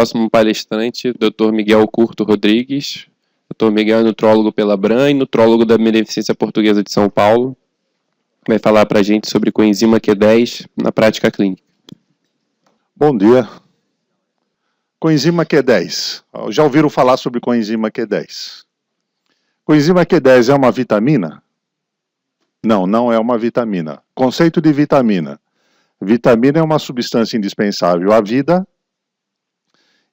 próximo palestrante, Dr. Miguel Curto Rodrigues. Dr. Miguel é nutrólogo pela Abram e nutrólogo da Beneficência Portuguesa de São Paulo. Vai falar para a gente sobre coenzima Q10 na prática clínica. Bom dia. Coenzima Q10. Já ouviram falar sobre coenzima Q10? Coenzima Q10 é uma vitamina? Não, não é uma vitamina. Conceito de vitamina. Vitamina é uma substância indispensável à vida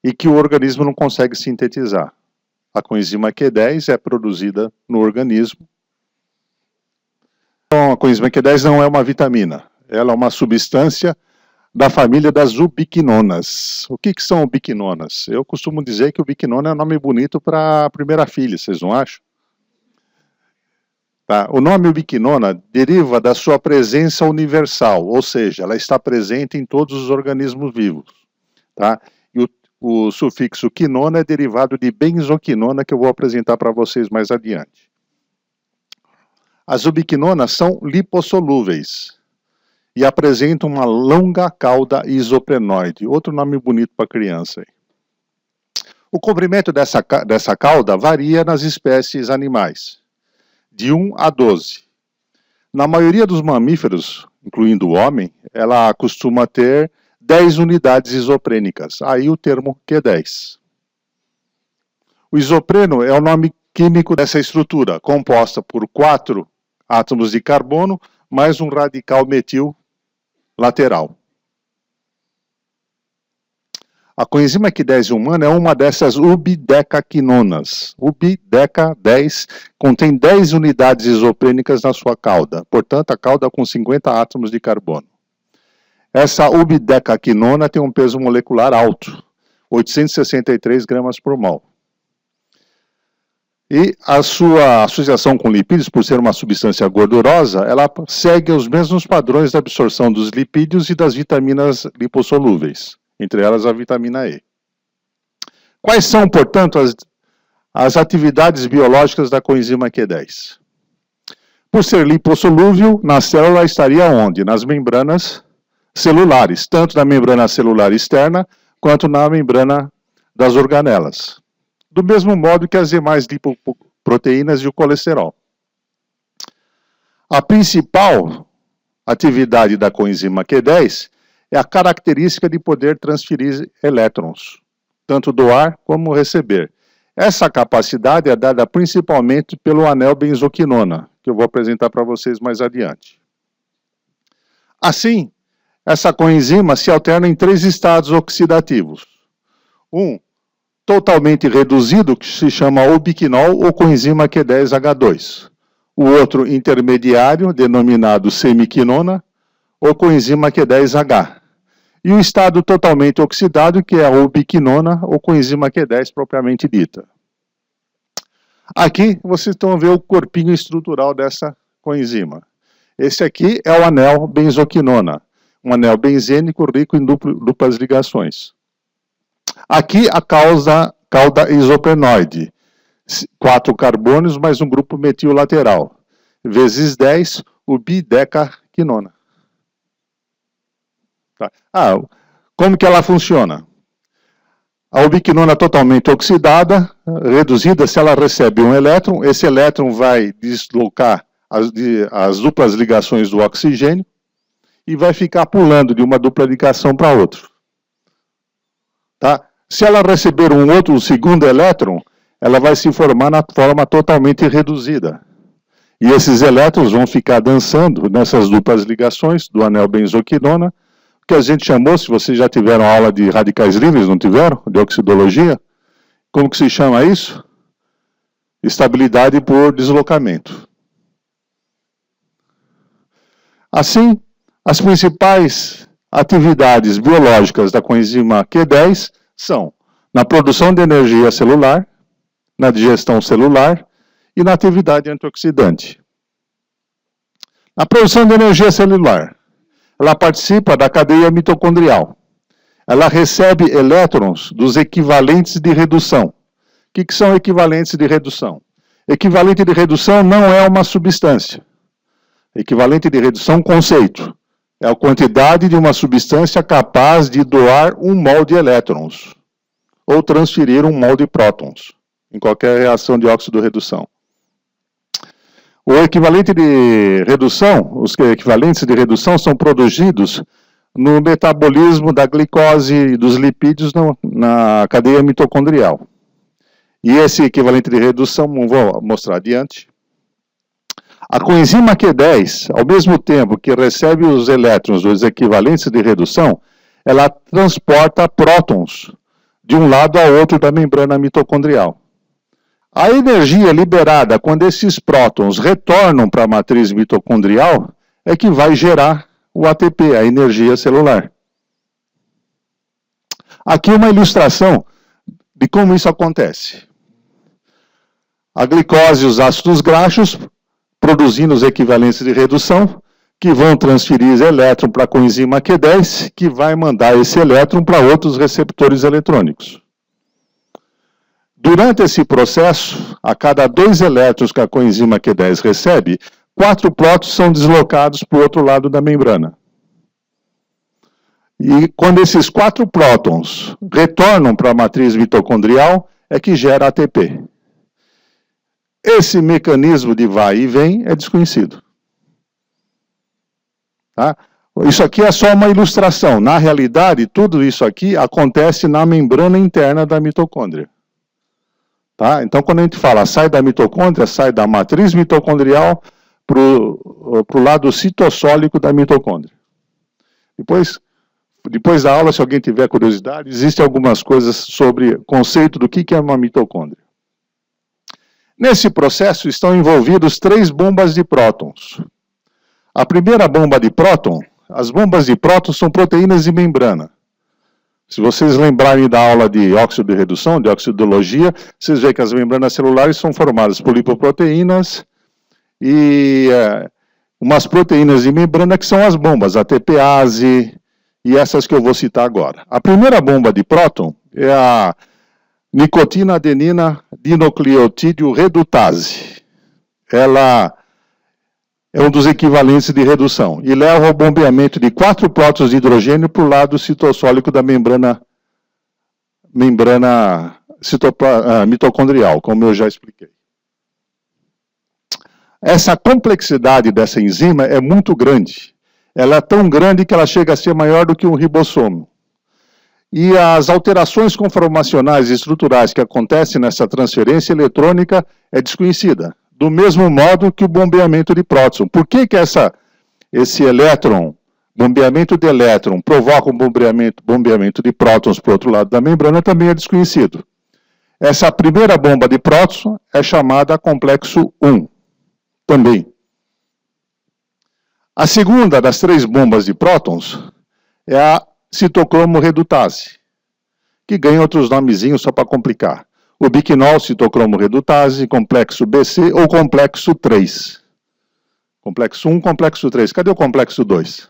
e que o organismo não consegue sintetizar. A coenzima Q10 é produzida no organismo. Então, a coenzima Q10 não é uma vitamina. Ela é uma substância da família das ubiquinonas. O que são ubiquinonas? Eu costumo dizer que ubiquinona é um nome bonito para a primeira filha, vocês não acham? Tá. O nome ubiquinona deriva da sua presença universal, ou seja, ela está presente em todos os organismos vivos. Tá? E o sufixo quinona é derivado de benzoquinona, que eu vou apresentar para vocês mais adiante. As ubiquinonas são lipossolúveis e apresentam uma longa cauda isoprenoide, outro nome bonito para criança. O comprimento dessa cauda varia nas espécies animais, de 1 a 12. Na maioria dos mamíferos, incluindo o homem, ela costuma ter 10 unidades isoprênicas, aí o termo Q10. O isopreno é o nome químico dessa estrutura, composta por 4 átomos de carbono, mais um radical metil lateral. A coenzima Q10 humana é uma dessas ubidecaquinonas. Ubideca 10 contém 10 unidades isoprênicas na sua cauda, portanto a cauda com 50 átomos de carbono. Essa ubidecaquinona tem um peso molecular alto, 863 gramas por mol. E a sua associação com lipídios, por ser uma substância gordurosa, ela segue os mesmos padrões da absorção dos lipídios e das vitaminas lipossolúveis, entre elas a vitamina E. Quais são, portanto, as atividades biológicas da coenzima Q10? Por ser lipossolúvel, na célula estaria onde? Nas membranas celulares, tanto na membrana celular externa, quanto na membrana das organelas. Do mesmo modo que as demais lipoproteínas e o colesterol. A principal atividade da coenzima Q10 é a característica de poder transferir elétrons, tanto doar como receber. Essa capacidade é dada principalmente pelo anel benzoquinona, que eu vou apresentar para vocês mais adiante. Assim, essa coenzima se alterna em 3 estados oxidativos. Um totalmente reduzido, que se chama ubiquinol ou coenzima Q10H2. O outro intermediário, denominado semiquinona, ou coenzima Q10H. E o estado totalmente oxidado, que é a ubiquinona ou coenzima Q10 propriamente dita. Aqui vocês estão vendo o corpinho estrutural dessa coenzima. Esse aqui é o anel benzoquinona, um anel benzênico rico em duplas ligações. Aqui a cauda isoprenoide, 4 carbônios mais um grupo metil lateral, vezes 10, o bidecaquinona. Tá. Como que ela funciona? A ubiquinona totalmente oxidada, reduzida, se ela recebe um elétron, esse elétron vai deslocar as duplas ligações do oxigênio e vai ficar pulando de uma dupla ligação para outra. Tá? Se ela receber um segundo elétron, ela vai se formar na forma totalmente reduzida. E esses elétrons vão ficar dançando nessas duplas ligações do anel benzoquinona, que a gente chamou, se vocês já tiveram aula de radicais livres, não tiveram? De oxidologia? Como que se chama isso? Estabilidade por deslocamento. Assim, as principais atividades biológicas da coenzima Q10 são na produção de energia celular, na digestão celular e na atividade antioxidante. Na produção de energia celular, ela participa da cadeia mitocondrial. Ela recebe elétrons dos equivalentes de redução. O que são equivalentes de redução? Equivalente de redução não é uma substância. Equivalente de redução, conceito. É a quantidade de uma substância capaz de doar 1 mol de elétrons. ou transferir um mol de prótons, em qualquer reação de óxido-redução. O equivalente de redução, os equivalentes de redução são produzidos no metabolismo da glicose e dos lipídios na cadeia mitocondrial. E esse equivalente de redução, vou mostrar adiante. A coenzima Q10, ao mesmo tempo que recebe os elétrons dos equivalentes de redução, ela transporta prótons de um lado ao outro da membrana mitocondrial. A energia liberada quando esses prótons retornam para a matriz mitocondrial é que vai gerar o ATP, a energia celular. Aqui uma ilustração de como isso acontece. A glicose e os ácidos graxos produzindo os equivalentes de redução, que vão transferir elétron para a coenzima Q10, que vai mandar esse elétron para outros receptores eletrônicos. Durante esse processo, a cada 2 elétrons que a coenzima Q10 recebe, 4 prótons são deslocados para o outro lado da membrana. E quando esses 4 prótons retornam para a matriz mitocondrial, é que gera ATP. Esse mecanismo de vai e vem é desconhecido. Tá? Isso aqui é só uma ilustração. Na realidade, tudo isso aqui acontece na membrana interna da mitocôndria. Tá? Então, quando a gente fala sai da mitocôndria, sai da matriz mitocondrial para o lado citossólico da mitocôndria. Depois da aula, se alguém tiver curiosidade, existem algumas coisas sobre o conceito do que é uma mitocôndria. Nesse processo estão envolvidos 3 bombas de prótons. A primeira bomba de próton, as bombas de prótons são proteínas de membrana. Se vocês lembrarem da aula de óxido de redução, de oxidologia, vocês veem que as membranas celulares são formadas por lipoproteínas e umas proteínas de membrana que são as bombas, a ATPase e essas que eu vou citar agora. A primeira bomba de próton é a nicotina adenina dinucleotídeo redutase. Ela é um dos equivalentes de redução e leva ao bombeamento de 4 prótons de hidrogênio para o lado citossólico da membrana mitocondrial, como eu já expliquei. Essa complexidade dessa enzima é muito grande. Ela é tão grande que ela chega a ser maior do que um ribossomo. E as alterações conformacionais e estruturais que acontecem nessa transferência eletrônica é desconhecida. Do mesmo modo que o bombeamento de próton. Por que esse elétron, bombeamento de elétron, provoca um bombeamento de prótons para o outro lado da membrana também é desconhecido. Essa primeira bomba de prótons é chamada complexo 1, também. A segunda das 3 bombas de prótons é a citocromo redutase, que ganha outros nomezinhos só para complicar. O biquinol citocromo redutase, complexo BC ou complexo 3. Complexo 1, complexo 3. Cadê o complexo 2?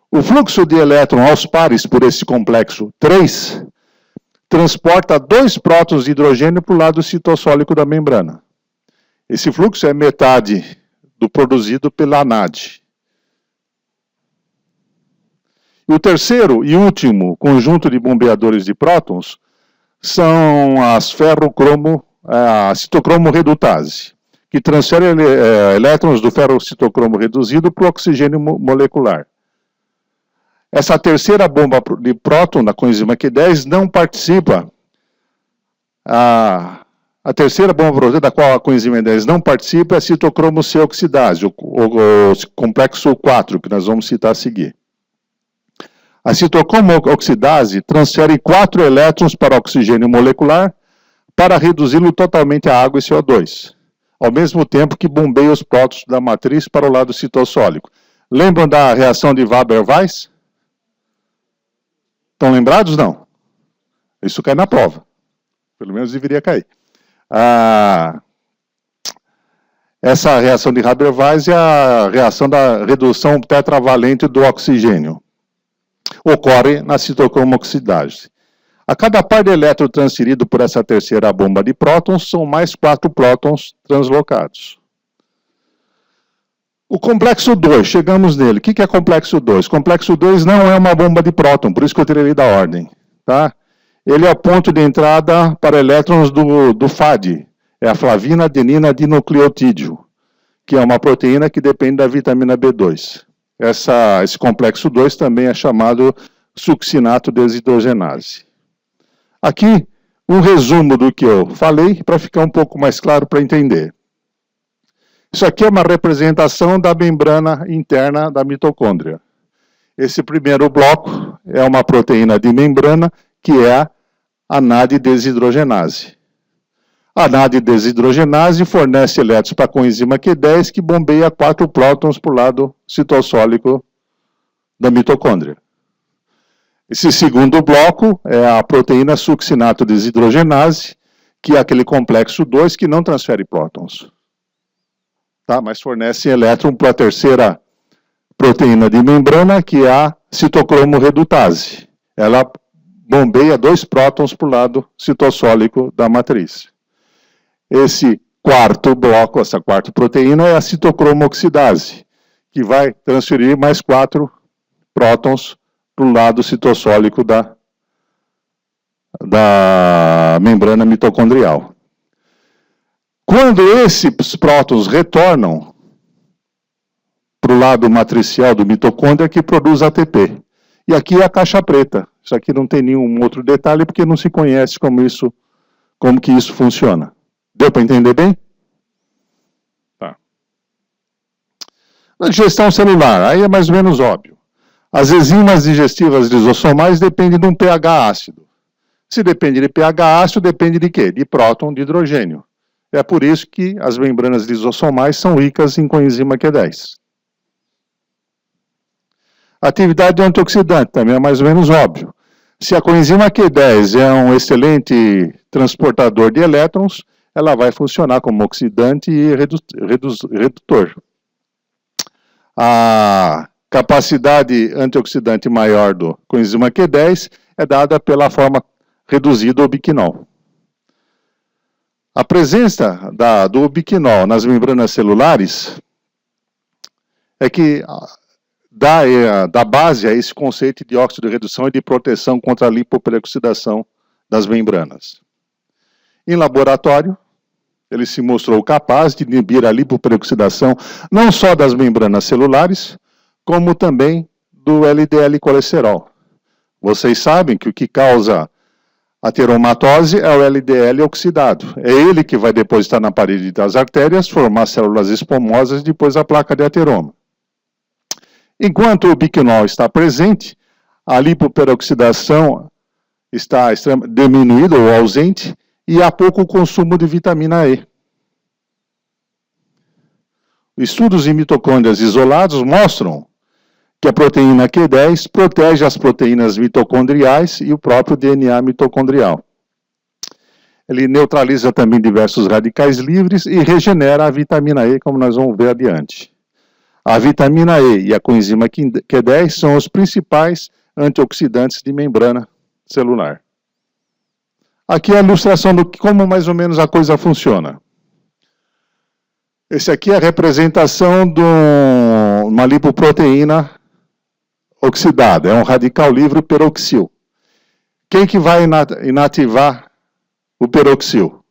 O fluxo de elétron aos pares por esse complexo 3 transporta 2 prótons de hidrogênio para o lado citossólico da membrana. Esse fluxo é metade do produzido pela NAD. E o terceiro e último conjunto de bombeadores de prótons são a citocromo redutase, que transfere elétrons do ferrocitocromo reduzido para o oxigênio molecular. Essa terceira bomba de próton da coenzima Q10 não participa. A terceira bomba da qual a coenzima Q10 não participa é a citocromo C oxidase, o complexo 4, que nós vamos citar a seguir. A citocromo oxidase transfere 4 elétrons para o oxigênio molecular para reduzi-lo totalmente a água e CO2, ao mesmo tempo que bombeia os prótons da matriz para o lado citossólico. Lembram da reação de Weber-Weiss? Estão lembrados? Não. Isso cai na prova. Pelo menos deveria cair. Essa reação de Weber-Weiss é a reação da redução tetravalente do oxigênio. Ocorre na citocromo oxidase. A cada par de elétron transferido por essa terceira bomba de prótons, são mais 4 prótons translocados. O complexo 2, chegamos nele. O que é complexo 2? Complexo 2 não é uma bomba de próton, por isso que eu tirei ele da ordem. Tá? Ele é o ponto de entrada para elétrons do FAD. É a flavina adenina dinucleotídeo, que é uma proteína que depende da vitamina B2. Esse complexo 2 também é chamado succinato desidrogenase. Aqui, um resumo do que eu falei, para ficar um pouco mais claro para entender. Isso aqui é uma representação da membrana interna da mitocôndria. Esse primeiro bloco é uma proteína de membrana, que é a NAD-desidrogenase. A NAD-desidrogenase fornece elétrons para a coenzima Q10, que bombeia 4 prótons para o lado citossólico da mitocôndria. Esse segundo bloco é a proteína succinato desidrogenase, que é aquele complexo 2 que não transfere prótons. Tá? Mas fornece elétron para a terceira proteína de membrana, que é a citocromo-redutase. Ela bombeia 2 prótons para o lado citossólico da matriz. Esse quarto bloco, essa quarta proteína, é a citocromo-oxidase, que vai transferir mais 4 prótons para o lado citossólico da membrana mitocondrial. Quando esses prótons retornam para o lado matricial do mitocôndria, que produz ATP. E aqui é a caixa preta. Isso aqui não tem nenhum outro detalhe, porque não se conhece como que isso funciona. Deu para entender bem? Tá. Na digestão celular, aí é mais ou menos óbvio. As enzimas digestivas lisossomais dependem de um pH ácido. Se depende de pH ácido, depende de quê? De próton de hidrogênio. É por isso que as membranas lisossomais são ricas em coenzima Q10. A atividade do antioxidante também é mais ou menos óbvio. Se a coenzima Q10 é um excelente transportador de elétrons, ela vai funcionar como oxidante e redutor. A capacidade antioxidante maior do coenzima Q10 é dada pela forma reduzida ubiquinol. A presença do ubiquinol nas membranas celulares é que dá base a esse conceito de óxido de redução e de proteção contra a lipoperoxidação das membranas. Em laboratório, ele se mostrou capaz de inibir a lipoperoxidação não só das membranas celulares, como também do LDL colesterol. Vocês sabem que o que causa a teromatose é o LDL oxidado. É ele que vai depositar na parede das artérias, formar células espumosas e depois a placa de ateroma. Enquanto o ubiquinol está presente, a lipoperoxidação está diminuída ou ausente e há pouco consumo de vitamina E. Estudos em mitocôndrias isolados mostram que a proteína Q10 protege as proteínas mitocondriais e o próprio DNA mitocondrial. Ele neutraliza também diversos radicais livres e regenera a vitamina E, como nós vamos ver adiante. A vitamina E e a coenzima Q10 são os principais antioxidantes de membrana celular. Aqui é a ilustração de como mais ou menos a coisa funciona. Esse aqui é a representação de uma lipoproteína oxidada, é um radical livre peroxil. Quem que vai inativar o peroxil?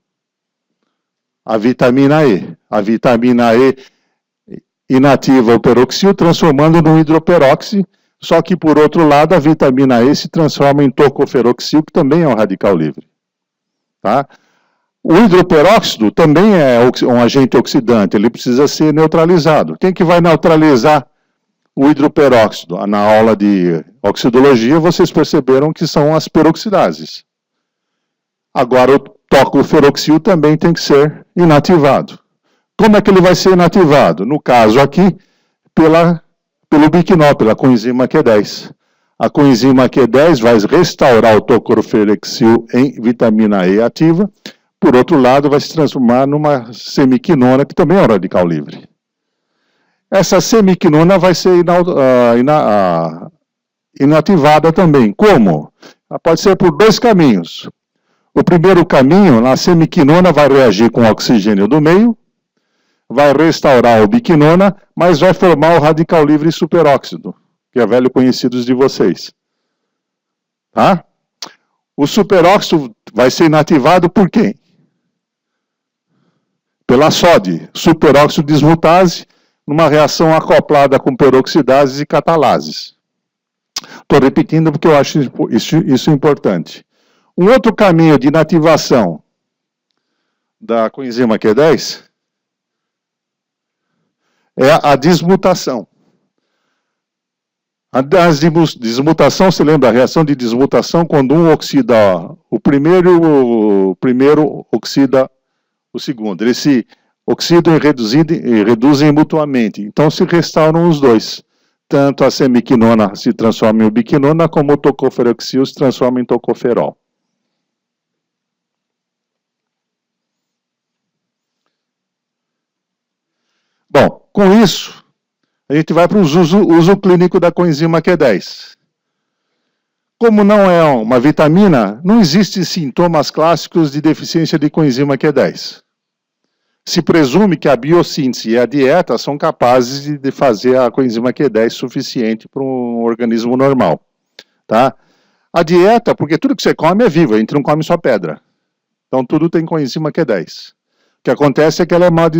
A vitamina E. A vitamina E inativa o peroxil, transformando no hidroperóxido, só que, por outro lado, a vitamina E se transforma em tocoferoxil, que também é um radical livre. Tá? O hidroperóxido também é um agente oxidante, ele precisa ser neutralizado. Quem que vai neutralizar o hidroperóxido? Na aula de oxidologia, vocês perceberam que são as peroxidases. Agora, o tocoferoxil também tem que ser inativado. Como é que ele vai ser inativado? No caso aqui, pelo ubiquinol, pela coenzima Q10. A coenzima Q10 vai restaurar o tocoferoxil em vitamina E ativa. Por outro lado, vai se transformar numa semiquinona, que também é um radical livre. Essa semiquinona vai ser inativada também. Como? Pode ser por 2 caminhos. O primeiro caminho, a semiquinona vai reagir com o oxigênio do meio, vai restaurar a ubiquinona, mas vai formar o radical livre superóxido, que é velho conhecido de vocês. Tá? O superóxido vai ser inativado por quem? Pela SOD, superóxido dismutase, numa reação acoplada com peroxidases e catalases. Estou repetindo porque eu acho isso importante. Um outro caminho de inativação da coenzima Q10 é a desmutação. A desmutação, se lembra, a reação de desmutação, quando um oxida o primeiro oxida o segundo. Eles se oxidam e reduzem mutuamente. Então se restauram os dois. Tanto a semiquinona se transforma em ubiquinona, como o tocoferoxil se transforma em tocoferol. Bom, com isso, a gente vai para o uso clínico da coenzima Q10. Como não é uma vitamina, não existem sintomas clássicos de deficiência de coenzima Q10. Se presume que a biossíntese e a dieta são capazes de fazer a coenzima Q10 suficiente para um organismo normal. Tá? A dieta, porque tudo que você come é vivo, a gente não come só pedra. Então tudo tem coenzima Q10. O que acontece é que ela é mal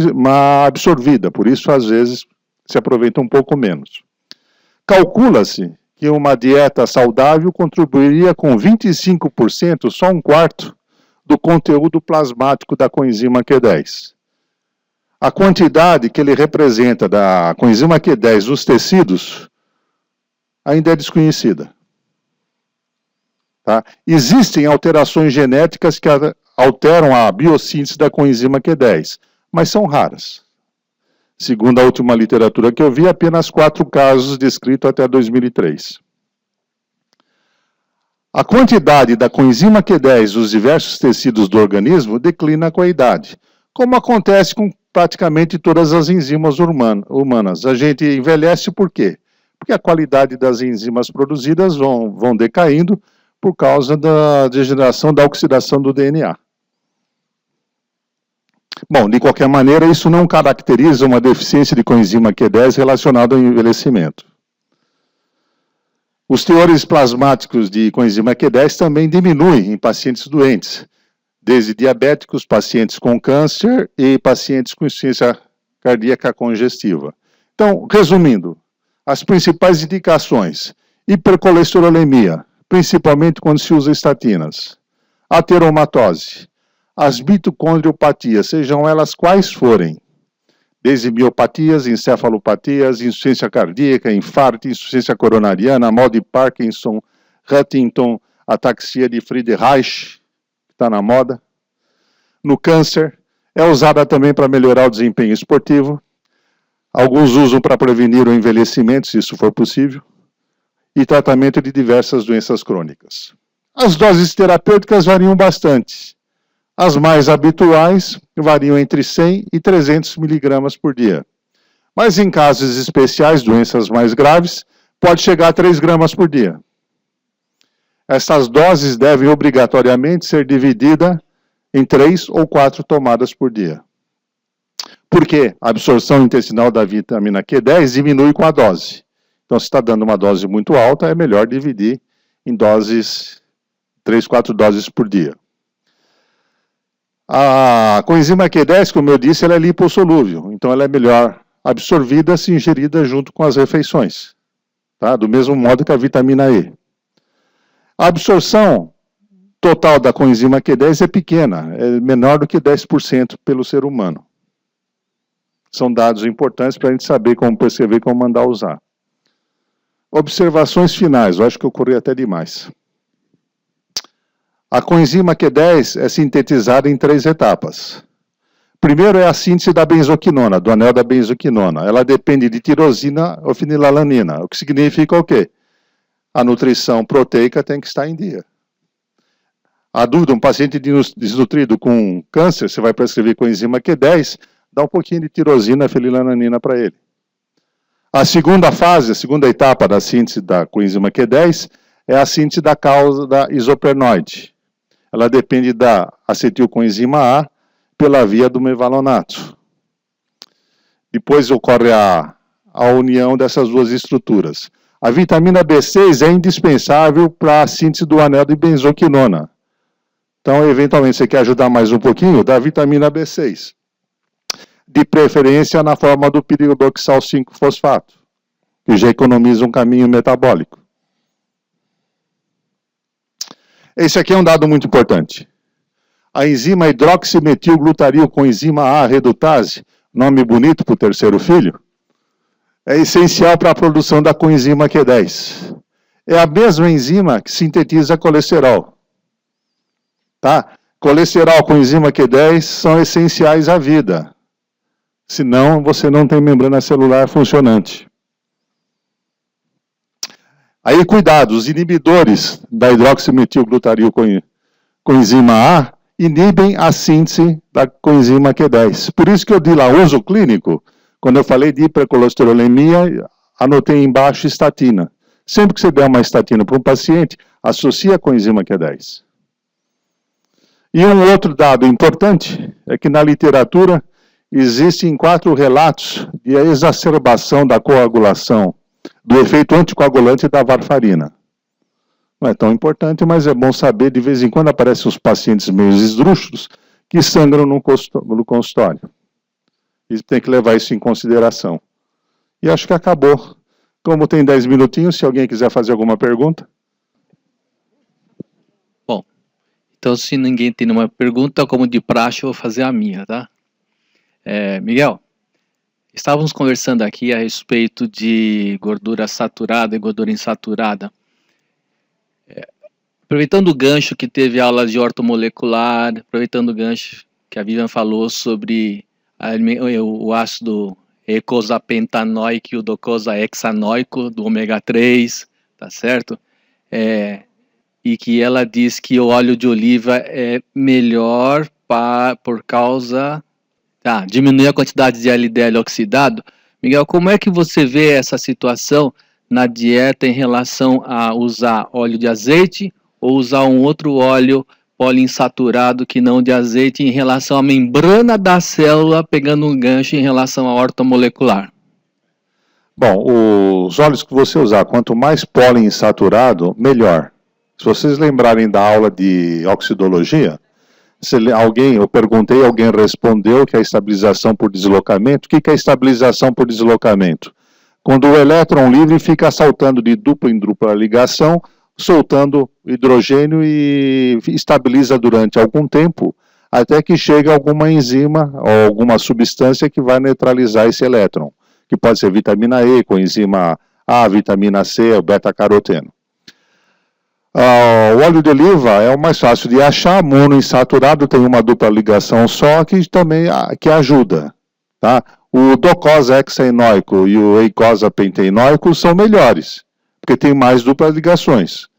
absorvida, por isso às vezes se aproveita um pouco menos. Calcula-se que uma dieta saudável contribuiria com 25%, só um quarto, do conteúdo plasmático da coenzima Q10. A quantidade que ele representa da coenzima Q10 nos tecidos ainda é desconhecida. Tá? Existem alterações genéticas que alteram a biossíntese da coenzima Q10, mas são raras. Segundo a última literatura que eu vi, apenas 4 casos descritos até 2003. A quantidade da coenzima Q10 nos diversos tecidos do organismo declina com a idade, como acontece com praticamente todas as enzimas humanas. A gente envelhece por quê? Porque a qualidade das enzimas produzidas vão decaindo por causa da degeneração, da oxidação do DNA. Bom, de qualquer maneira, isso não caracteriza uma deficiência de coenzima Q10 relacionada ao envelhecimento. Os teores plasmáticos de coenzima Q10 também diminuem em pacientes doentes, desde diabéticos, pacientes com câncer e pacientes com insuficiência cardíaca congestiva. Então, resumindo, as principais indicações: hipercolesterolemia, principalmente quando se usa estatinas, ateromatose, as mitocondriopatias, sejam elas quais forem, desde miopatias, encefalopatias, insuficiência cardíaca, infarto, insuficiência coronariana, mal de Parkinson, Huntington, ataxia de Friedreich, que está na moda. No câncer, é usada também para melhorar o desempenho esportivo. Alguns usam para prevenir o envelhecimento, se isso for possível, e tratamento de diversas doenças crônicas. As doses terapêuticas variam bastante. As mais habituais variam entre 100 e 300 miligramas por dia. Mas em casos especiais, doenças mais graves, pode chegar a 3 gramas por dia. Essas doses devem obrigatoriamente ser divididas em 3 ou 4 tomadas por dia. Porque a absorção intestinal da vitamina Q10 diminui com a dose. Então, se está dando uma dose muito alta, é melhor dividir em doses, 3, 4 doses por dia. A coenzima Q10, como eu disse, ela é lipossolúvel, então ela é melhor absorvida se ingerida junto com as refeições, tá? Do mesmo modo que a vitamina E. A absorção total da coenzima Q10 é pequena, é menor do que 10% pelo ser humano. São dados importantes para a gente saber como prescrever, como mandar usar. Observações finais, eu acho que eu corri até demais. A coenzima Q10 é sintetizada em 3 etapas. Primeiro é a síntese da benzoquinona, do anel da benzoquinona. Ela depende de tirosina ou fenilalanina, o que significa o quê? A nutrição proteica tem que estar em dia. A dúvida, um paciente desnutrido com câncer, você vai prescrever coenzima Q10, dá um pouquinho de tirosina e fenilalanina para ele. A segunda fase, a segunda etapa da síntese da coenzima Q10 é a síntese da causa da isoprenoide. Ela depende da acetilcoenzima A pela via do mevalonato. Depois ocorre a união dessas duas estruturas. A vitamina B6 é indispensável para a síntese do anel de benzoquinona. Então, eventualmente, você quer ajudar mais um pouquinho, dá vitamina B6. De preferência na forma do piridoxal 5-fosfato, que já economiza um caminho metabólico. Esse aqui é um dado muito importante. A enzima hidroximetilglutaril coenzima A redutase, nome bonito para o terceiro filho, é essencial para a produção da coenzima Q10. É a mesma enzima que sintetiza colesterol. Tá? Colesterol com enzima Q10 são essenciais à vida. Senão, você não tem membrana celular funcionante. Aí, cuidado, os inibidores da hidroximetilglutaril coenzima A inibem a síntese da coenzima Q10. Por isso que eu dei lá uso clínico, quando eu falei de hipercolesterolemia, anotei embaixo estatina. Sempre que você der uma estatina para um paciente, associa a coenzima Q10. E um outro dado importante é que na literatura existem 4 relatos de exacerbação da coagulação, do efeito anticoagulante da varfarina. Não é tão importante, mas é bom saber, de vez em quando aparecem os pacientes meio esdrúxulos que sangram no consultório. E tem que levar isso em consideração. E acho que acabou. Como tem 10 minutinhos, se alguém quiser fazer alguma pergunta. Bom, então se ninguém tem nenhuma pergunta, como de praxe, eu vou fazer a minha, tá? Miguel, estávamos conversando aqui a respeito de gordura saturada e gordura insaturada. Aproveitando o gancho que teve aulas de ortomolecular, aproveitando o gancho que a Vivian falou sobre o ácido eicosapentanoico e o docosahexanoico do ômega 3, tá certo? E que ela diz que o óleo de oliva é melhor por causa... diminuir a quantidade de LDL oxidado. Miguel, como é que você vê essa situação na dieta em relação a usar óleo de azeite ou usar um outro óleo poliinsaturado que não de azeite em relação à membrana da célula, pegando um gancho em relação à ortomolecular? Bom, os óleos que você usar, quanto mais poliinsaturado, melhor. Se vocês lembrarem da aula de oxidologia, eu perguntei, alguém respondeu que é a estabilização por deslocamento. O que é estabilização por deslocamento? Quando o elétron livre fica saltando de dupla em dupla ligação, soltando hidrogênio e estabiliza durante algum tempo, até que chega alguma enzima ou alguma substância que vai neutralizar esse elétron, que pode ser vitamina E, coenzima A, vitamina C, o beta-caroteno. O óleo de oliva é o mais fácil de achar, monoinsaturado, tem uma dupla ligação só, que também que ajuda. Tá? O docosahexaenoico e o eicosapentaenoico são melhores, porque tem mais duplas ligações.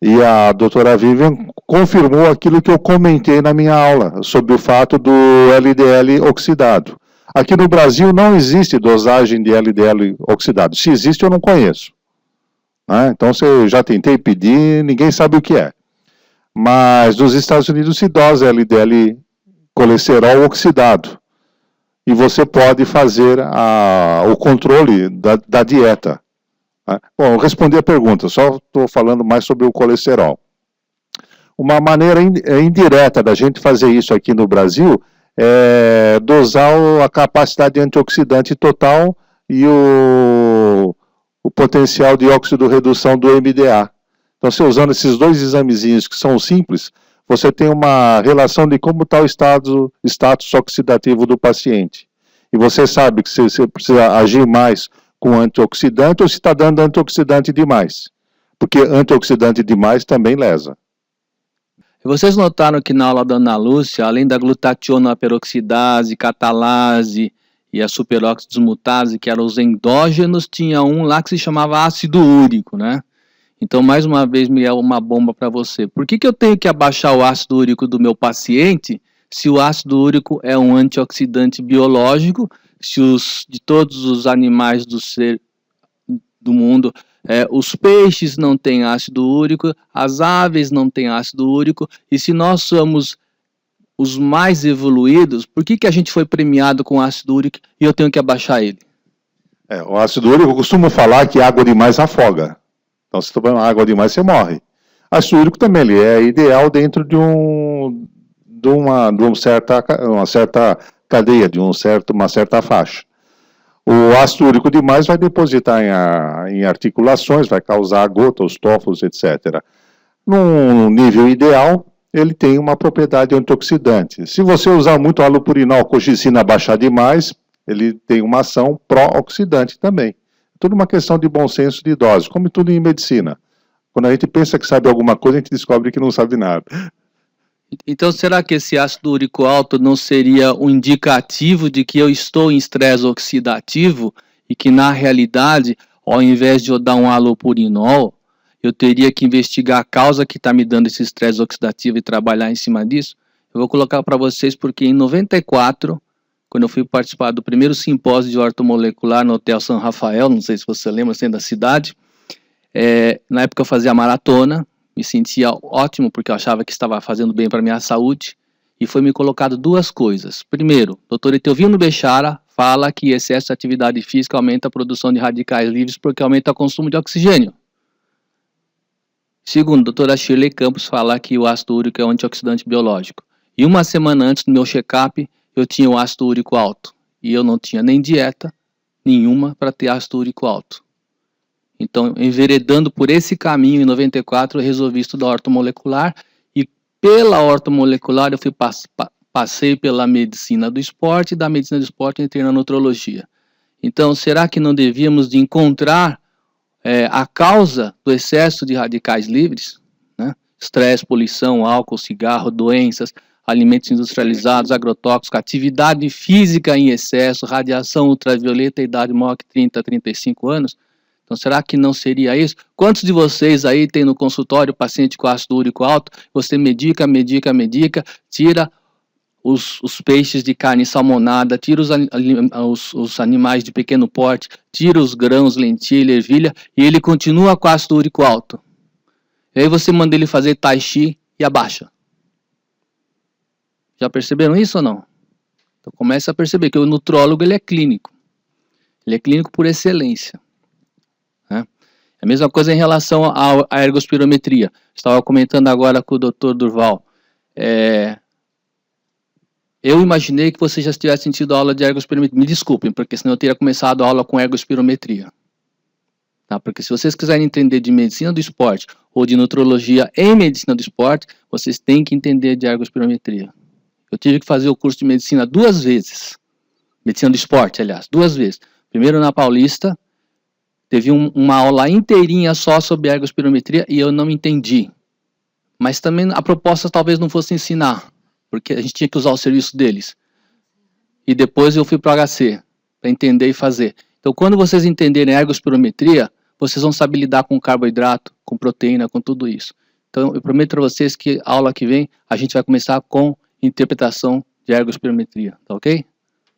E a doutora Vivian confirmou aquilo que eu comentei na minha aula, sobre o fato do LDL oxidado. Aqui no Brasil não existe dosagem de LDL oxidado. Se existe, eu não conheço. Então, eu já tentei pedir, ninguém sabe o que é. Mas nos Estados Unidos se dosa LDL colesterol oxidado. E você pode fazer o controle da dieta. Bom, eu respondi a pergunta, só estou falando mais sobre o colesterol. Uma maneira indireta da gente fazer isso aqui no Brasil é dosar a capacidade antioxidante total e o potencial de óxido-redução do MDA. Então, você usando esses 2 examezinhos que são simples, você tem uma relação de como está o status oxidativo do paciente. E você sabe que você precisa agir mais com antioxidante ou se está dando antioxidante demais. Porque antioxidante demais também lesa. Vocês notaram que na aula da Ana Lúcia, além da glutationa peroxidase, catalase e a superóxido desmutase, que eram os endógenos, tinha um lá que se chamava ácido úrico, né? Então, mais uma vez, Miguel, uma bomba para você. Por que eu tenho que abaixar o ácido úrico do meu paciente se o ácido úrico é um antioxidante biológico, se de todos os animais do mundo, os peixes não têm ácido úrico, as aves não têm ácido úrico, e se nós somos os mais evoluídos, por que a gente foi premiado com ácido úrico e eu tenho que abaixar ele? O ácido úrico, eu costumo falar que água demais afoga. Então, se tomar água demais, você morre. Ácido úrico também ele é ideal dentro de uma certa cadeia, de uma certa faixa. O ácido úrico demais vai depositar em articulações, vai causar gota, os tófos, etc. Num nível ideal, ele tem uma propriedade antioxidante. Se você usar muito halopurinol, colchicina baixar demais, ele tem uma ação pró-oxidante também. Tudo uma questão de bom senso de dose, como tudo em medicina. Quando a gente pensa que sabe alguma coisa, a gente descobre que não sabe nada. Então, será que esse ácido úrico alto não seria um indicativo de que eu estou em estresse oxidativo e que, na realidade, ao invés de eu dar um halopurinol, eu teria que investigar a causa que está me dando esse estresse oxidativo e trabalhar em cima disso? Eu vou colocar para vocês porque em 94, quando eu fui participar do primeiro simpósio de ortomolecular no Hotel São Rafael, não sei se você lembra, sendo da cidade, na época eu fazia maratona, me sentia ótimo porque eu achava que estava fazendo bem para a minha saúde, e foi me colocado duas coisas. Primeiro, Dr. Etelvino Bechara fala que excesso de atividade física aumenta a produção de radicais livres porque aumenta o consumo de oxigênio. Segundo, a doutora Shirley Campos fala que o ácido úrico é um antioxidante biológico. E uma semana antes do meu check-up, eu tinha o ácido úrico alto. E eu não tinha nem dieta nenhuma para ter ácido úrico alto. Então, enveredando por esse caminho, em 94, eu resolvi estudar ortomolecular. E pela ortomolecular, eu passei pela medicina do esporte, e da medicina do esporte entrei na nutrologia. Então, será que não devíamos de encontrar a causa do excesso de radicais livres, né? Estresse, poluição, álcool, cigarro, doenças, alimentos industrializados, agrotóxicos, atividade física em excesso, radiação ultravioleta, idade maior que 30, 35 anos. Então, será que não seria isso? Quantos de vocês aí tem no consultório paciente com ácido úrico alto? Você medica, tira os peixes de carne salmonada, tira os animais de pequeno porte, tira os grãos, lentilha, ervilha, e ele continua com ácido úrico alto. E aí você manda ele fazer tai chi e abaixa. Já perceberam isso ou não? Então começa a perceber que o nutrólogo ele é clínico. Ele é clínico por excelência. Né? A mesma coisa em relação à ergospirometria. Estava comentando agora com o Dr. Durval. Eu imaginei que você já tivesse tido aula de ergospirometria. Me desculpem, porque senão eu teria começado a aula com ergospirometria. Tá? Porque se vocês quiserem entender de medicina do esporte ou de nutrologia em medicina do esporte, vocês têm que entender de ergospirometria. Eu tive que fazer o curso de medicina 2 vezes. Medicina do esporte, aliás, 2 vezes. Primeiro na Paulista, teve uma aula inteirinha só sobre ergospirometria e eu não entendi. Mas também a proposta talvez não fosse ensinar, porque a gente tinha que usar o serviço deles. E depois eu fui para o HC, para entender e fazer. Então, quando vocês entenderem a ergospirometria, vocês vão saber lidar com carboidrato, com proteína, com tudo isso. Então, eu prometo para vocês que a aula que vem, a gente vai começar com interpretação de ergospirometria, tá ok?